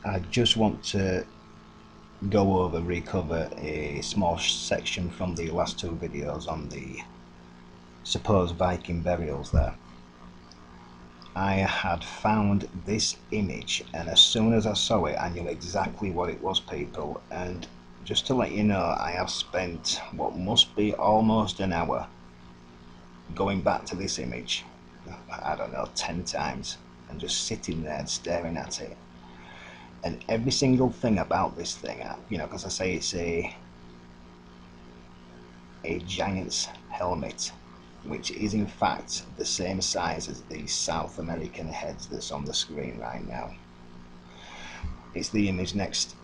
I just want to recover a small section from the last two videos on the supposed Viking burials there. I had found this image, and as soon as I saw it I knew exactly what it was, people. And just to let you know, I have spent what must be almost an hour going back to this image, I don't know, 10 times, and just sitting there and staring at it. And every single thing about this thing, you know, because I say it's a giant's helmet, which is in fact the same size as the South American heads that's on the screen right now. It's the image next,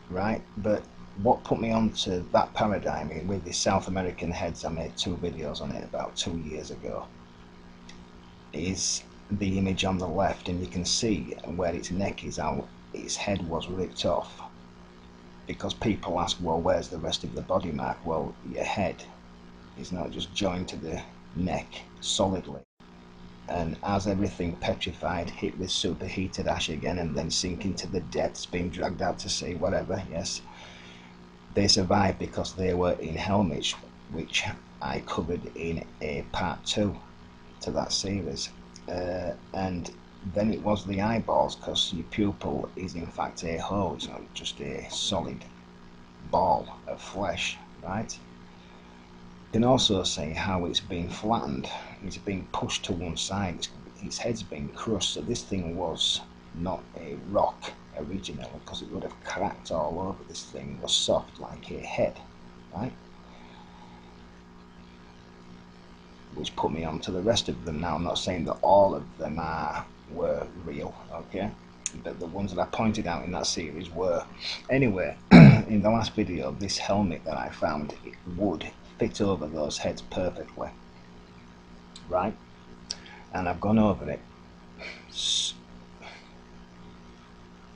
right? But what put me onto that paradigm with the South American heads, I made two videos on it about 2 years ago, is the image on the left, and you can see where its neck is out. Its head was ripped off, because people ask, well, where's the rest of the body, Mark? Well, your head is not just joined to the neck solidly, and as everything petrified, hit with superheated ash again, and then sink into the depths, being dragged out to sea, whatever, yes, they survived because they were in helmets, which I covered in a part 2 to that series. And then it was the eyeballs, because your pupil is in fact a hole, it's not just a solid ball of flesh, right? You can also see how it's been flattened, it's been pushed to one side, its head's been crushed. So this thing was not a rock originally, because it would have cracked all over. This thing was soft like a head, right? Which put me on to the rest of them. Now, I'm not saying that all of them were real, okay, but the ones that I pointed out in that series were. Anyway, in the last video, this helmet that I found, it would fit over those heads perfectly, right? And I've gone over it,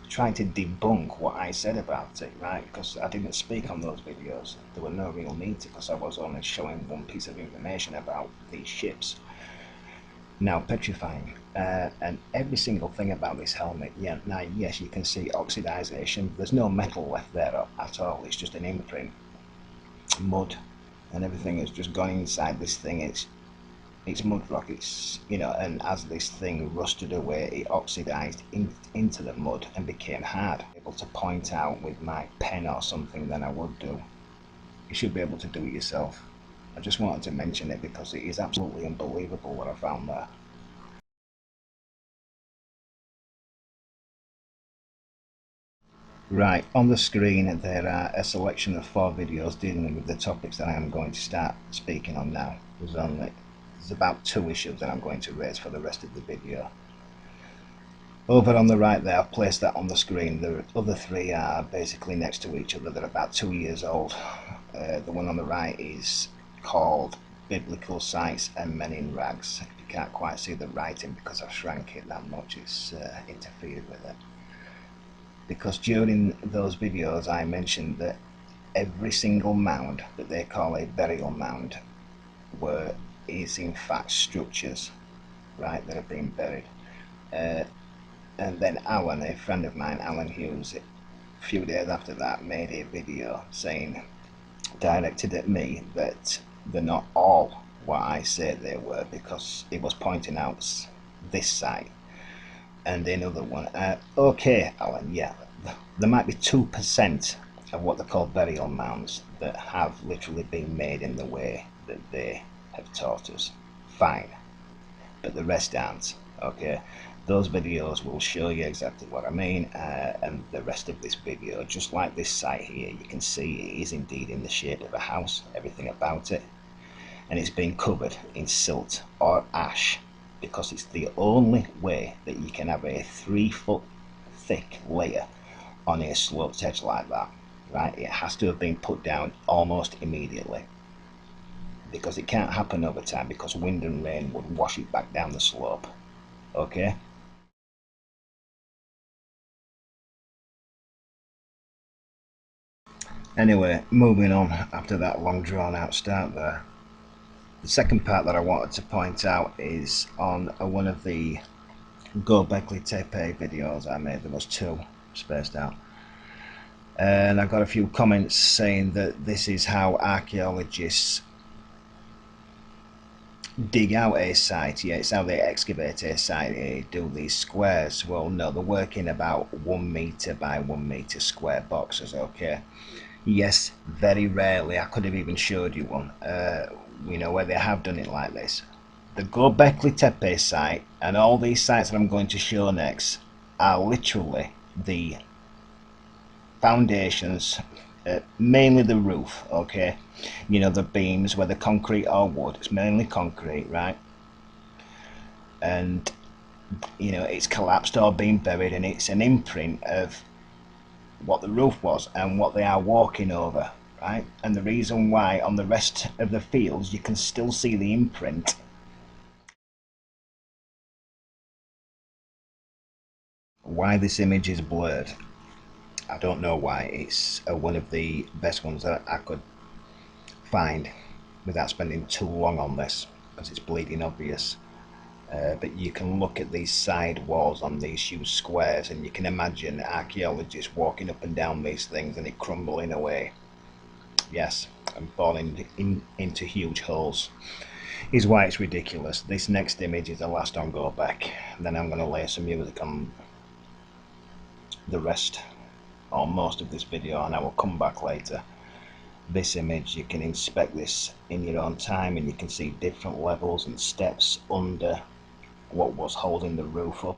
trying to debunk what I said about it, right? Because I didn't speak on those videos. There were no real need to, because I was only showing one piece of information about these ships now petrifying, and every single thing about this helmet. Yeah, now yes, you can see oxidization. There's no metal left there at all. It's just an imprint, mud, and everything has just gone inside this thing. It's mud rock, it's, you know, and as this thing rusted away, it oxidized into the mud and became hard. Able to point out with my pen or something than I would do. You should be able to do it yourself. I just wanted to mention it because it is absolutely unbelievable what I found there. Right, on the screen there are a selection of 4 videos dealing with the topics that I am going to start speaking on now. There's about 2 issues that I'm going to raise for the rest of the video. Over on the right there, I've placed that on the screen. The other 3 are basically next to each other. They're about 2 years old. The one on the right is called Biblical Sites and Men in Rags. You can't quite see the writing because I've shrank it that much, it's interfered with it. Because during those videos I mentioned that every single mound that they call a burial mound is in fact structures, right, that have been buried. And then Alan, a friend of mine, Alan Hughes, a few days after that made a video saying, directed at me, that they're not all what I say they were, because he was pointing out this site and another one. Okay, Alan, yeah, there might be 2% of what they call burial mounds that have literally been made in the way that they have taught us. Fine, but the rest aren't. Okay, those videos will show you exactly what I mean, and the rest of this video, just like this site here, you can see it is indeed in the shape of a house, everything about it, and it's been covered in silt or ash, because it's the only way that you can have a 3-foot thick layer on a sloped edge like that, right? It has to have been put down almost immediately, because it can't happen over time, because wind and rain would wash it back down the slope. Okay, anyway, moving on after that long drawn out start there. The second part that I wanted to point out is on one of the Gobekli Tepe videos I made. There was 2. spaced out. And I got a few comments saying that this is how archaeologists dig out a site. Yeah, it's how they excavate a site. They do these squares. Well, no, they're working about 1 meter by 1 meter square boxes. Okay. Yes, very rarely. I could have even showed you one. Where they have done it like this. The Göbekli Tepe site and all these sites that I'm going to show next are literally the foundations, mainly the roof, okay? The beams, whether concrete or wood, it's mainly concrete, right? And, it's collapsed or been buried, and it's an imprint of what the roof was and what they are walking over, right? And the reason why on the rest of the fields you can still see the imprint. Why this image is blurred, I don't know why. It's one of the best ones that I could find without spending too long on this, because it's bleeding obvious. But you can look at these side walls on these huge squares, and you can imagine archaeologists walking up and down these things and it crumbling away. Yes, and falling into huge holes. Is why it's ridiculous. This next image is the last on Go Back. Then I'm going to lay some music on the rest or most of this video, and I will come back later. This image, you can inspect this in your own time, and you can see different levels and steps under what was holding the roof up.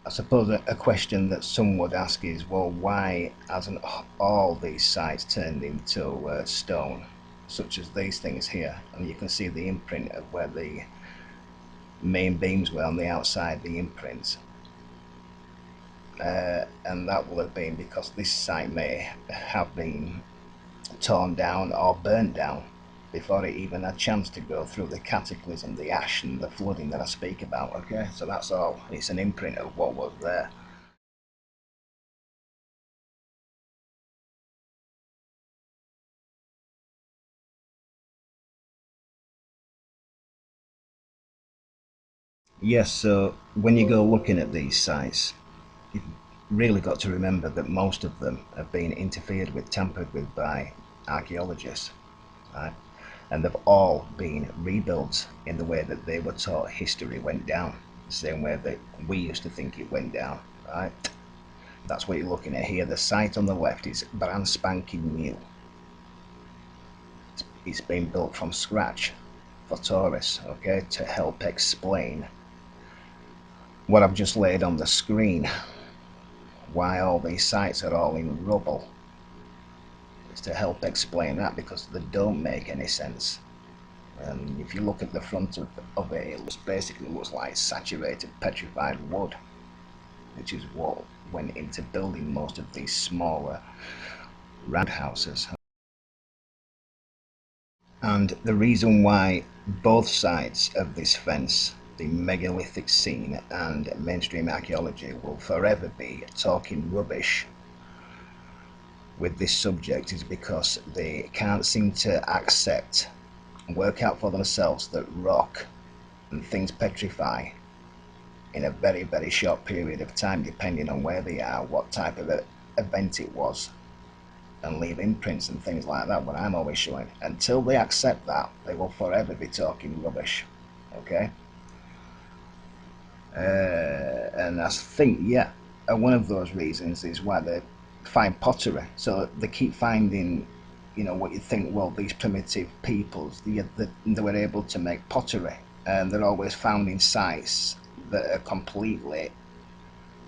I suppose a question that some would ask is, well, why hasn't all these sites turned into stone, such as these things here? And you can see the imprint of where the main beams were on the outside, the imprints. And that will have been because this site may have been torn down or burnt down before it even had a chance to go through the cataclysm, the ash and the flooding that I speak about. Okay, so that's all. It's an imprint of what was there. Yes, so when you go looking at these sites, you've really got to remember that most of them have been interfered with, tampered with by archaeologists, right? And they've all been rebuilt in the way that they were taught history went down, the same way that we used to think it went down, right? That's what you're looking at here. The site on the left is brand spanking new. It's been built from scratch for tourists, okay, to help explain what I've just laid on the screen, why all these sites are all in rubble. It's to help explain that because they don't make any sense. And if you look at the front of it, it basically looks like saturated petrified wood, which is what went into building most of these smaller roundhouses. And the reason why both sides of this fence, the megalithic scene and mainstream archaeology, will forever be talking rubbish with this subject is because they can't seem to accept and work out for themselves that rock and things petrify in a very, very short period of time, depending on where they are, what type of event it was, and leave imprints and things like that. What I'm always showing, until they accept that, they will forever be talking rubbish. Okay. And I think, yeah, one of those reasons is why they find pottery. So they keep finding, what you think, well, these primitive peoples, they were able to make pottery, and they're always found in sites that are completely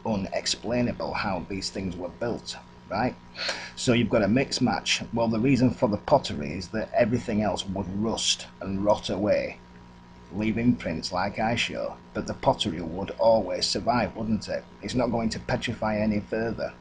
unexplainable how these things were built, right? So you've got a mixed match. Well, the reason for the pottery is that everything else would rust and rot away, leave imprints like I show, but the pottery would always survive, wouldn't it? It's not going to petrify any further.